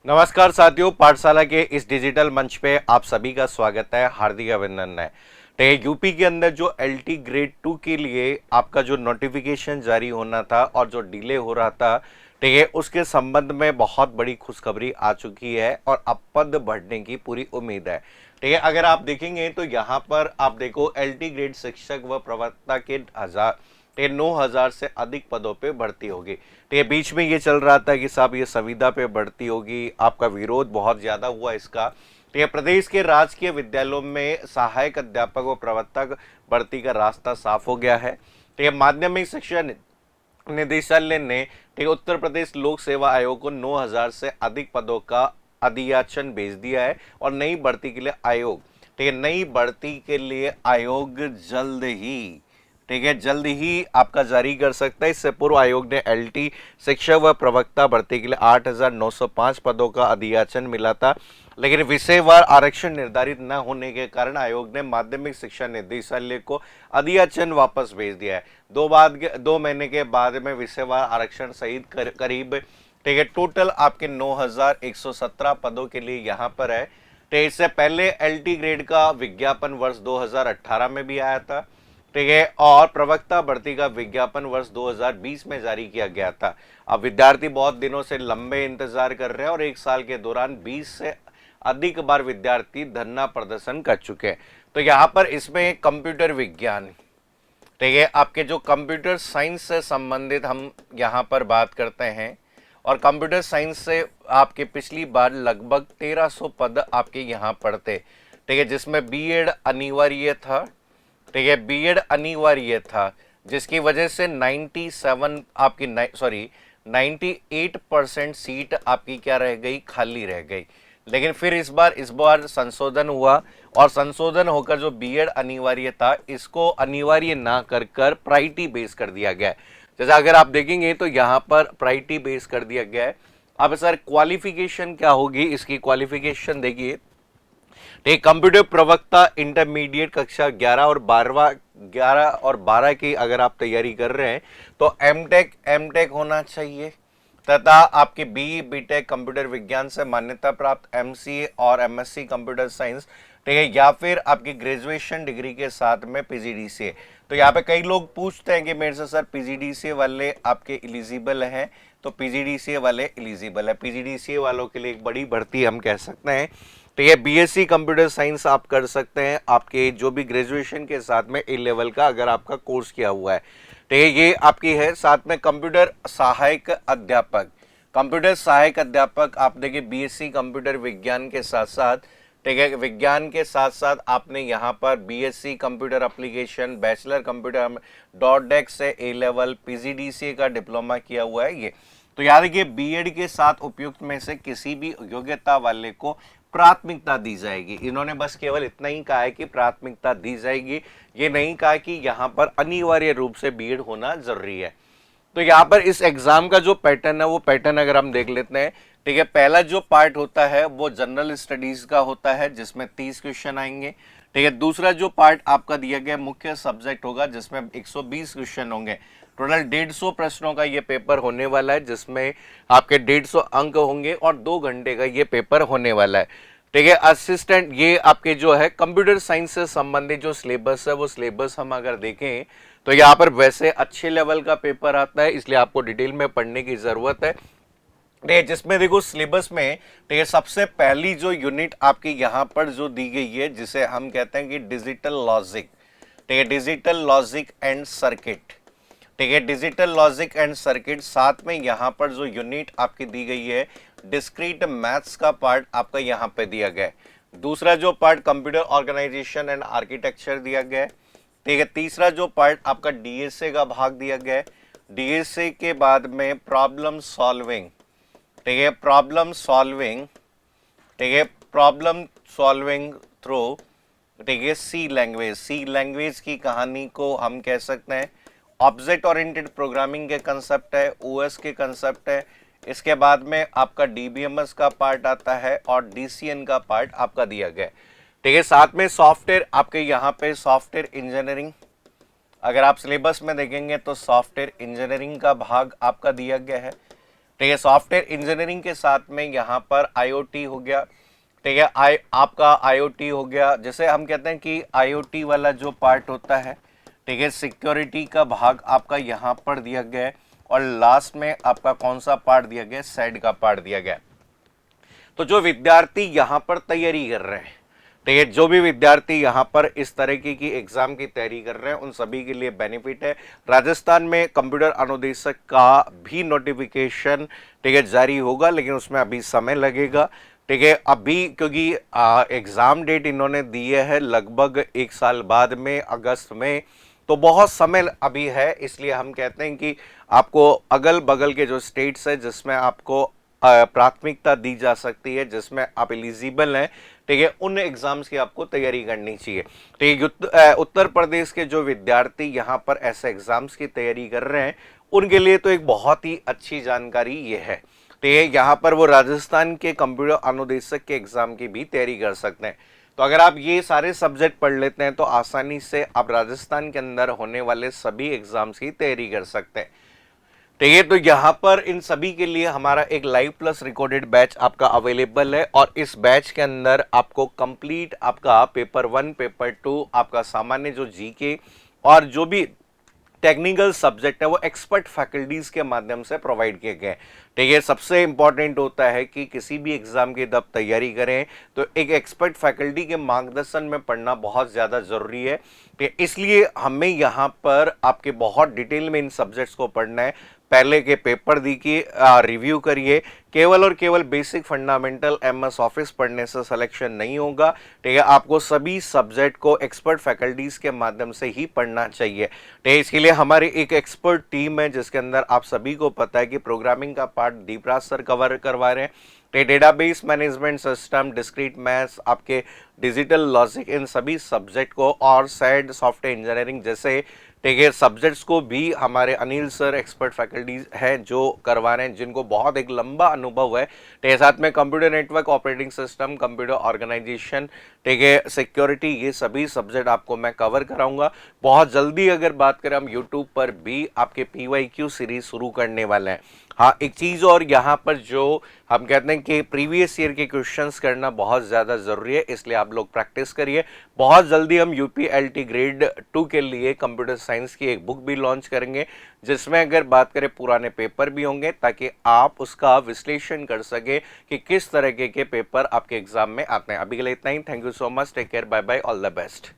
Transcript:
नमस्कार साथियों, पाठशाला के इस डिजिटल मंच पे आप सभी का स्वागत है, हार्दिक अभिनंदन है। तो यूपी के अंदर जो एलटी ग्रेड 2 के लिए आपका जो नोटिफिकेशन जारी होना था और जो डिले हो रहा था, ठीक है, उसके संबंध में बहुत बड़ी खुशखबरी आ चुकी है और अब पद बढ़ने की पूरी उम्मीद है। ठीक है, अगर आप देखेंगे तो यहाँ पर आप देखो एलटी ग्रेड शिक्षक व प्रवक्ता के 9,000 से अधिक पदों पे भर्ती होगी। तो ये बीच में ये चल रहा था कि साहब ये संविदा पे भर्ती होगी, आपका विरोध बहुत ज्यादा हुआ इसका। तो ये प्रदेश के राजकीय विद्यालयों में सहायक अध्यापक व प्रवक्ता भर्ती का रास्ता साफ हो गया है। तो ये माध्यमिक शिक्षा निदेशालय ने ठीक उत्तर प्रदेश लोक सेवा आयोग को 9,000 से अधिक पदों का अधियाचन भेज दिया है और नई भर्ती के लिए आयोग, ठीक है, नई भर्ती के लिए आयोग जल्द ही, ठीक है, जल्द ही आपका जारी कर सकता है। इससे पूर्व आयोग ने एलटी शिक्षक व प्रवक्ता भर्ती के लिए 8,905 पदों का अधियाचन मिला था, लेकिन विषयवार आरक्षण निर्धारित न होने के कारण आयोग ने माध्यमिक शिक्षा निदेशालय को अधियाचन वापस भेज दिया है। 2 महीने के बाद में विषयवार आरक्षण सहित करीब, ठीक है, टोटल आपके 9,117 पदों के लिए यहाँ पर है। तो इससे पहले एलटी ग्रेड का विज्ञापन वर्ष 2018 में भी आया था, ठीक है, और प्रवक्ता भर्ती का विज्ञापन वर्ष 2020 में जारी किया गया था। अब विद्यार्थी बहुत दिनों से लंबे इंतजार कर रहे हैं और एक साल के दौरान 20 से अधिक बार विद्यार्थी धरना प्रदर्शन कर चुके हैं। तो यहाँ पर इसमें कंप्यूटर विज्ञान, ठीक है, आपके जो कंप्यूटर साइंस से संबंधित हम यहाँ पर बात करते हैं और कंप्यूटर साइंस से आपके पिछली बार लगभग 1300 पद आपके यहाँ पढ़ते, ठीक है, जिसमें बीएड अनिवार्य था, ठीक है, बीएड अनिवार्य था, जिसकी वजह से 98% सीट आपकी क्या रह गई, खाली रह गई। लेकिन फिर इस बार संशोधन हुआ और संशोधन होकर जो बीएड अनिवार्य था इसको अनिवार्य ना कर प्रायोरिटी बेस कर दिया गया है। जैसा अगर आप देखेंगे तो यहाँ पर प्रायोरिटी बेस कर दिया गया है। अब सर क्वालिफिकेशन क्या होगी, इसकी क्वालिफिकेशन देखिए, एक कंप्यूटर प्रवक्ता इंटरमीडिएट कक्षा 11 और 12 की अगर आप तैयारी कर रहे हैं तो एमटेक होना चाहिए तथा आपके बीई बीटेक कंप्यूटर विज्ञान से मान्यता प्राप्त एमसीए और एमएससी कंप्यूटर साइंस, ठीक है, या फिर आपकी ग्रेजुएशन डिग्री के साथ में पीजीडीसीए। तो यहाँ पे कई लोग पूछते हैं कि मेरे से सर पीजीडीसीए वाले आपके एलिजिबल हैं, तो पीजीडीसीए वाले एलिजिबल है। पीजीडीसीए वालों के लिए एक बड़ी भर्ती हम कह सकते हैं। तो ये बीएससी कंप्यूटर साइंस आप कर सकते हैं, आपके जो भी ग्रेजुएशन के साथ में ए लेवल का अगर आपका कोर्स किया हुआ है, तो ये आपकी है। साथ में कंप्यूटर सहायक अध्यापक आप देखिए बीएससी कंप्यूटर विज्ञान के साथ साथ, ठीक है, विज्ञान के साथ साथ आपने यहाँ पर BSc computer application, bachelor computer .deck से ए लेवल, पीजीडीसीए का डिप्लोमा किया हुआ है ये। तो याद रखिए बीएड के साथ उपयुक्त में से किसी भी योग्यता वाले को प्राथमिकता दी जाएगी। इन्होंने बस केवल इतना ही कहा है कि प्राथमिकता दी जाएगी, ये नहीं कहा कि यहाँ पर अनिवार्य रूप से बीएड होना जरूरी है। तो यहाँ पर इस एग्जाम का जो पैटर्न है वो पैटर्न अगर हम देख लेते हैं, ठीक है, पहला जो पार्ट होता है वो जनरल स्टडीज का होता है जिसमें 30 क्वेश्चन आएंगे, ठीक है। दूसरा जो पार्ट आपका दिया गया मुख्य सब्जेक्ट होगा जिसमें 120 क्वेश्चन होंगे। टोटल 150 प्रश्नों का ये पेपर होने वाला है जिसमें आपके 150 अंक होंगे और 2 घंटे का ये पेपर होने वाला है, ठीक है। असिस्टेंट, ये आपके जो है कंप्यूटर साइंस से संबंधित जो सिलेबस है वो सिलेबस हम अगर देखें तो यहाँ पर वैसे अच्छे लेवल का पेपर आता है, इसलिए आपको डिटेल में पढ़ने की जरूरत है। जिसमें देखो सिलेबस में, ठीक है, सबसे पहली जो यूनिट आपकी यहाँ पर जो दी गई है जिसे हम कहते हैं कि डिजिटल लॉजिक, ठीक है, डिजिटल लॉजिक एंड सर्किट, ठीक है, डिजिटल लॉजिक एंड सर्किट। साथ में यहाँ पर जो यूनिट आपकी दी गई है डिस्क्रीट मैथ्स का पार्ट आपका यहाँ पे दिया गया है। दूसरा जो part computer organisation and architecture दिया गया है, ठीक है। तीसरा जो पार्ट आपका डीएसए का भाग दिया गया है। डीएसए के बाद में प्रॉब्लम सॉल्विंग, ठीक है, प्रॉब्लम सॉल्विंग थ्रू, ठीक है, सी लैंग्वेज की कहानी को हम कह सकते हैं। ऑब्जेक्ट ओरिएंटेड प्रोग्रामिंग के कंसेप्ट है, ओएस के कंसेप्ट है। इसके बाद में आपका डीबीएमएस का पार्ट आता है और डीसीएन का पार्ट आपका दिया गया है, ठीक है। साथ में सॉफ्टवेयर आपके यहाँ पे सॉफ्टवेयर इंजीनियरिंग, अगर आप सिलेबस में देखेंगे तो सॉफ्टवेयर इंजीनियरिंग का भाग आपका दिया गया है। ठीक है। सॉफ्टवेयर इंजीनियरिंग के साथ में यहाँ पर आईओटी हो गया, ठीक है, आपका आईओटी हो गया, जैसे हम कहते हैं कि आईओटी वाला जो पार्ट होता है, ठीक है, सिक्योरिटी का भाग आपका यहाँ पर दिया गया है, और लास्ट में आपका कौन सा पार्ट दिया गया है, सेड का पार्ट दिया गया है। तो जो विद्यार्थी यहाँ पर तैयारी कर रहे हैं, ठीक है, जो भी विद्यार्थी यहाँ पर इस तरीके की एग्जाम की तैयारी कर रहे हैं उन सभी के लिए बेनिफिट है। राजस्थान में कंप्यूटर अनुदेशक का भी नोटिफिकेशन, ठीक है, जारी होगा, लेकिन उसमें अभी समय लगेगा, ठीक है। अभी क्योंकि एग्जाम डेट इन्होंने दिए है लगभग 1 साल बाद में, अगस्त में, तो बहुत समय अभी है, इसलिए हम कहते हैं कि आपको अगल बगल के जो स्टेट्स है जिसमें आपको प्राथमिकता दी जा सकती है, जिसमें आप एलिजिबल हैं, ठीक है, उन एग्जाम्स की आपको तैयारी करनी चाहिए। ठीक है, उत्तर प्रदेश के जो विद्यार्थी यहाँ पर ऐसे एग्जाम्स की तैयारी कर रहे हैं उनके लिए तो एक बहुत ही अच्छी जानकारी ये है। ठीक है, यहाँ पर वो राजस्थान के कंप्यूटर अनुदेशक के एग्जाम की भी तैयारी कर सकते हैं। तो अगर आप ये सारे सब्जेक्ट पढ़ लेते हैं तो आसानी से आप राजस्थान के अंदर होने वाले सभी एग्जाम्स की तैयारी कर सकते हैं। ठीक है, तो यहाँ पर इन सभी के लिए हमारा एक लाइव प्लस रिकॉर्डेड बैच आपका अवेलेबल है, और इस बैच के अंदर आपको कंप्लीट आपका पेपर 1, पेपर 2, आपका सामान्य जो जीके और जो भी टेक्निकल सब्जेक्ट है वो एक्सपर्ट फैकल्टीज के माध्यम से प्रोवाइड किए गए। ठीक है, सबसे इंपॉर्टेंट होता है कि किसी भी एग्जाम की जब तैयारी करें तो एक एक्सपर्ट फैकल्टी के मार्गदर्शन में पढ़ना बहुत ज़्यादा ज़रूरी है। इसलिए हमें यहाँ पर आपके बहुत डिटेल में इन सब्जेक्ट्स को पढ़ना है। पहले के पेपर देखिए, रिव्यू करिए। केवल और केवल बेसिक फंडामेंटल एमएस ऑफिस पढ़ने से सिलेक्शन नहीं होगा। ठीक है, आपको सभी सब्जेक्ट को एक्सपर्ट फैकल्टीज के माध्यम से ही पढ़ना चाहिए। ठीक है, इसके लिए हमारी एक एक्सपर्ट टीम है जिसके अंदर आप सभी को पता है कि प्रोग्रामिंग का पार्ट दीपराज सर कवर करवा रहे हैं, database management system, discrete maths, आपके डिजिटल लॉजिक, इन सभी सब्जेक्ट को, और सैड सॉफ्टवेयर इंजीनियरिंग जैसे ठीक है सब्जेक्ट्स को भी हमारे अनिल सर एक्सपर्ट फैकल्टीज हैं जो करवा रहे हैं, जिनको बहुत एक लंबा अनुभव है। ठीक है, साथ में computer network, operating system, computer organisation, ठीक है, सिक्योरिटी, ये सभी सब्जेक्ट आपको मैं कवर कराऊंगा। बहुत जल्दी अगर बात करें हम यूट्यूब पर भी आपके PYQ सीरीज शुरू करने वाले हैं। हाँ, एक चीज़ और यहाँ पर जो हम कहते हैं कि प्रीवियस ईयर के क्वेश्चंस करना बहुत ज़्यादा ज़रूरी है, इसलिए आप लोग प्रैक्टिस करिए। बहुत जल्दी हम UPLT ग्रेड 2 के लिए कंप्यूटर साइंस की एक बुक भी लॉन्च करेंगे, जिसमें अगर बात करें पुराने पेपर भी होंगे ताकि आप उसका विश्लेषण कर सके कि किस तरह के पेपर आपके एग्जाम में आते हैं। अभी के लिए इतना ही। Thank you so much, take care, bye bye, all the best.